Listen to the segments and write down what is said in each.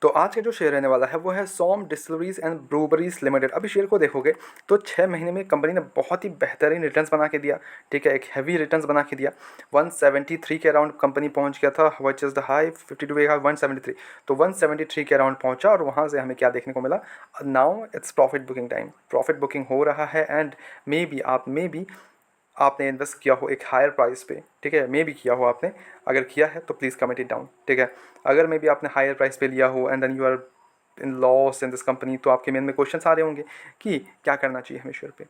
तो आज का जो शेयर रहने वाला है वो है सोम डिस्टिलरीज एंड ब्रूवरीज लिमिटेड। अभी शेयर को देखोगे तो 6 महीने में कंपनी ने बहुत ही बेहतरीन रिटर्न्स बना के दिया। ठीक है, एक हैवी रिटर्न्स बना के दिया। 173 के अराउंड कंपनी पहुंच गया था, विच इज़ द हाई 52 के 173, तो 173 के अराउंड पहुंचा और वहां से हमें क्या देखने को मिला, now its profit booking time. Profit booking हो रहा है एंड मे बी आपने इन्वेस्ट किया हो एक हायर प्राइस पे। ठीक है, मे भी किया हो आपने, अगर किया है तो प्लीज़ कमेंट इट डाउन। ठीक है, अगर मे भी आपने हायर प्राइस पे लिया हो and then you are in loss in this company, तो आपके मन में क्वेश्चन आ रहे होंगे कि क्या करना चाहिए हमें शेयर पे।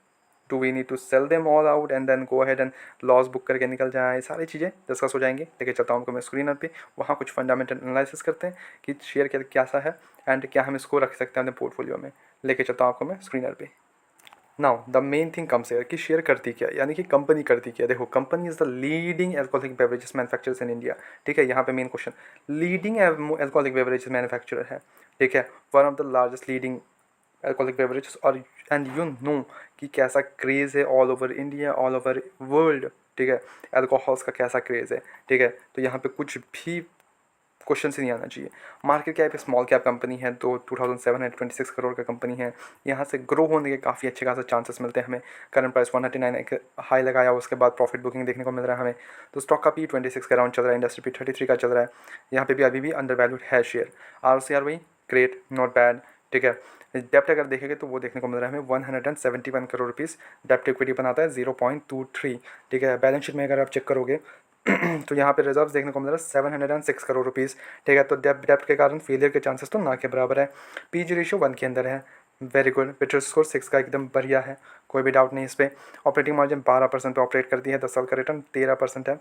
Do we need to sell them all out and then go ahead and loss book करके निकल जाए, सारी चीज़ें डिस्कस हो जाएंगे। लेके चलता हूँ आपको मैं स्क्रीनर पे, वहाँ कुछ फंडामेंटल एनालिसिस करते हैं कि शेयर कैसा है एंड क्या हम इसको रख सकते हैं अपने पोर्टफोलियो में। लेके चलता हूँ आपको मैं स्क्रीनर पे। Now the main thing comes here कि शेयर करती क्या, यानी कि कंपनी करती क्या। देखो, company is the leading alcoholic beverages manufacturers in India. ठीक है, यहाँ पे main question, leading alcoholic beverages manufacturer है। ठीक है, one of the largest leading alcoholic beverages. और एंड यू नो कि कैसा क्रेज़ है all over India, all over world. ठीक है, एल्कोहल्स का कैसा क्रेज़ है। ठीक है, तो यहाँ पे कुछ भी क्वेश्चन से नहीं आना चाहिए। Market cap small cap company है, तो 2726 करोड़ का कंपनी है। यहाँ से ग्रो होने के काफ़ी अच्छे खासा चांसेस मिलते हैं हमें। करंट प्राइस 139 एक हाई लगाया, उसके बाद प्रॉफिट बुकिंग देखने को मिल रहा है हमें। तो स्टॉक का P26 के अराउंड चल रहा है, इंडस्ट्री P33 का चल रहा है। यहाँ पे भी अभी भी अंडर वैल्यूड है शेयर। ROCR वही ग्रेट, नॉट बैड। ठीक है, डेप्ट अगर देखेंगे तो वो देखने को मिल रहा है हमें 171 करोड़ रुपीज़। डेप्ट इक्विटी बनाता है 0.23। ठीक है, बैलेंस शीट में अगर आप चेक करोगे तो यहाँ पे रिजर्व्स देखने को मिल रहा है 706 करोड़ रुपीज़। ठीक है, तो डेप्ट के कारण फेलियर के चांसेस तो ना के बराबर है। PG रेशियो 1 के अंदर है, वेरी गुड। बिटर स्कोर 6 का एकदम बढ़िया है, कोई भी डाउट नहीं इस पर। ऑपरेटिंग मार्जिन 12% पे ऑपरेट करती है, 10 साल का रिटर्न 13% है।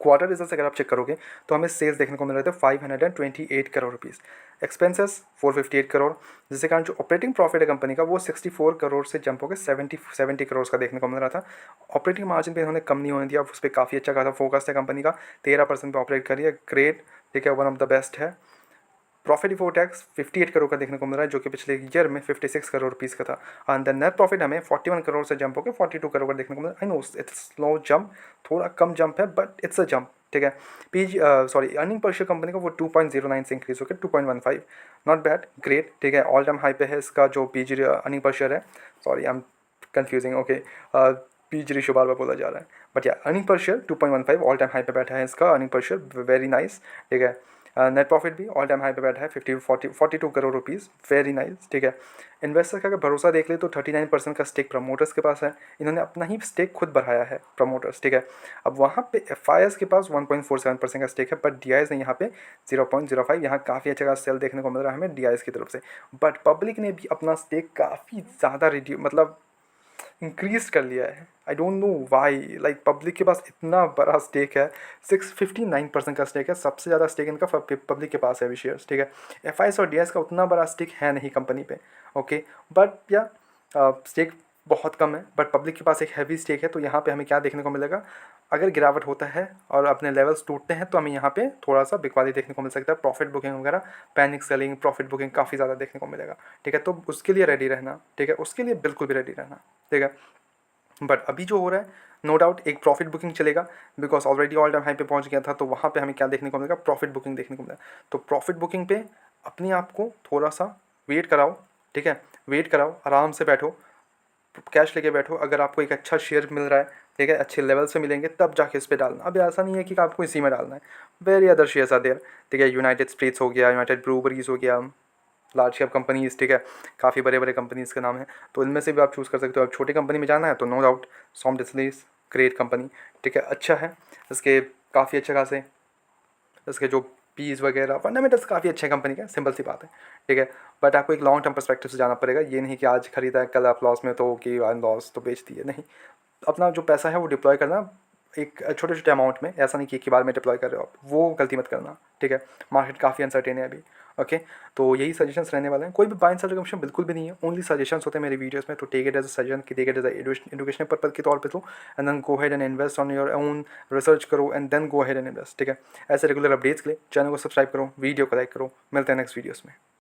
क्वार्टर रिजल्ट अगर आप चेक करोगे तो हमें सेल्स देखने को मिल रहे थे 528 करोड़ रुपीज़, एक्सपेंसेस 458 करोड़, जिसके कारण जो ऑपरेटिंग प्रॉफिट है कंपनी का वो 64 करोड़ से जंप होकर 70 करोड़ का देखने को मिल रहा था। ऑपरेटिंग मार्जिन पे इन्होंने कम नहीं होने दिया, उस पर काफ़ी अच्छा खासा फोकस है कंपनी का। 13% पे ऑपरेट करिए, ग्रेट। ठीक है, वन ऑफ द बेस्ट है। प्रॉफिट बिफोर टैक्स 58 करोड़ का देखने को मिल रहा है, जो कि पिछले ईयर में 56 करोड़ रुपीज़ का था। एंड द नेट प्रॉफिट हमें 41 करोड़ से जंप होकर 42 करोड़ का देखने को मिल रहा है। I know it's slow jump, थोड़ा कम जंप है, बट इट्स अ जंप। ठीक है, अर्निंग पर शेयर कंपनी का वो 2.09 से इंक्रीज होकर 2.15, नॉट बैड, ग्रेट। ठीक है, ऑल टाइम हाई पे है इसका जो PG अर्निंग पर शेयर है। Sorry, I am confusing. Okay, PG ratio बार बार बोला जा रहा है, बट या अर्निंग पर शेयर 2.15 ऑल टाइम हाई पे बैठा है इसका अर्निंग पर शेयर, वेरी नाइस। ठीक है, नेट प्रॉफिट भी ऑल टाइम हाई पे बैठा है 42 करोड़ रुपीज़, वेरी नाइस। ठीक है, इन्वेस्टर का अगर भरोसा देख ले तो 39% का स्टेक प्रमोटर्स के पास है, इन्होंने अपना ही स्टेक खुद बढ़ाया है प्रमोटर्स। ठीक है, अब वहाँ पे FIs के पास 1.47% का स्टेक है, बट DIs ने यहाँ पे 0.05, यहाँ काफ़ी अच्छा खासा सेल देखने को मिल रहा है हमें DIs की तरफ से। बट पब्लिक ने भी अपना स्टेक काफ़ी ज़्यादा मतलब इंक्रीज कर लिया है। I don't know why, like public के पास इतना बड़ा स्टेक है, 659% का स्टेक है, सबसे ज़्यादा स्टेक इनका पब्लिक के पास है अभी शेयर्स। ठीक है, FIs और DIs का उतना बड़ा स्टेक है नहीं कंपनी पे। ओके, बट या स्टेक बहुत कम है, बट पब्लिक के पास एक हैवी स्टेक है। तो यहाँ पे हमें क्या देखने को मिलेगा, अगर गिरावट होता है और अपने लेवल्स टूटते हैं तो हमें यहाँ पे थोड़ा सा बिकवाली देखने को मिल सकता है, प्रॉफिट बुकिंग वगैरह, पैनिक सेलिंग, प्रॉफिट बुकिंग काफ़ी ज़्यादा देखने को मिलेगा। ठीक है, तो उसके लिए रेडी रहना। ठीक है, उसके लिए बिल्कुल भी रेडी रहना। ठीक है, बट अभी जो हो रहा है, नो डाउट एक प्रॉफिट बुकिंग चलेगा, because already all time high पे पहुंच गया था। तो वहाँ पे हमें क्या देखने को मिलेगा, प्रॉफिट बुकिंग देखने को मिलेगा। तो प्रॉफिट बुकिंग पे अपने आप को थोड़ा सा वेट कराओ। ठीक है, वेट कराओ, आराम से बैठो, कैश लेके बैठो। अगर आपको एक अच्छा शेयर मिल रहा है, ठीक है, अच्छे लेवल से मिलेंगे, तब जाके इस पर डालना। अब ऐसा नहीं है कि आपको इसी में डालना है, very other shares are there. ठीक है, यूनाइटेड स्पिरिट्स हो गया, यूनाइटेड ब्रूवरीज हो गया, लार्ज कैप कंपनीज। ठीक है, काफ़ी बड़े बड़े कंपनीज के नाम है, तो इनमें से भी आप चूज़ कर सकते हो। अब छोटी कंपनी में जाना है तो नो डाउट सोम डिस्टिलरीज, ग्रेट कंपनी। ठीक है, अच्छा है, इसके काफ़ी अच्छे खासे इसके जो पीस वगैरह फंडामेंटल्स काफ़ी अच्छे हैं कंपनी के, सिंपल सी बात है। ठीक है, बट आपको एक लॉन्ग टर्म पर्सपेक्टिव से जाना पड़ेगा, ये नहीं कि आज खरीदा है कल आप लॉस में तो कि लॉस तो बेच दिए, नहीं। अपना जो पैसा है वो डिप्लॉय करना एक छोटे छोटे अमाउंट में, ऐसा नहीं कि एक ही बार में डिप्लॉय कर रहे हो आप, वो गलती मत करना। ठीक है, मार्केट काफ़ी अनसर्टेन है अभी। ओके, तो यही सजेशंस रहने वाले हैं, कोई भी बाय एंड सेल रिकमेंडेशन बिल्कुल भी नहीं है, ओनली सजेशंस होते हैं मेरी वीडियोस में। तो take it as a suggestion, कि take it as educational purpose के तौर पे लो, and then go head and invest on your own, research करो and then go head and invest. ठीक है, ऐसे रेगुलर अपडेट्स के लिए चैनल को सब्सक्राइब करो, वीडियो को लाइक करो। मिलते हैं नेक्स्ट वीडियोस में।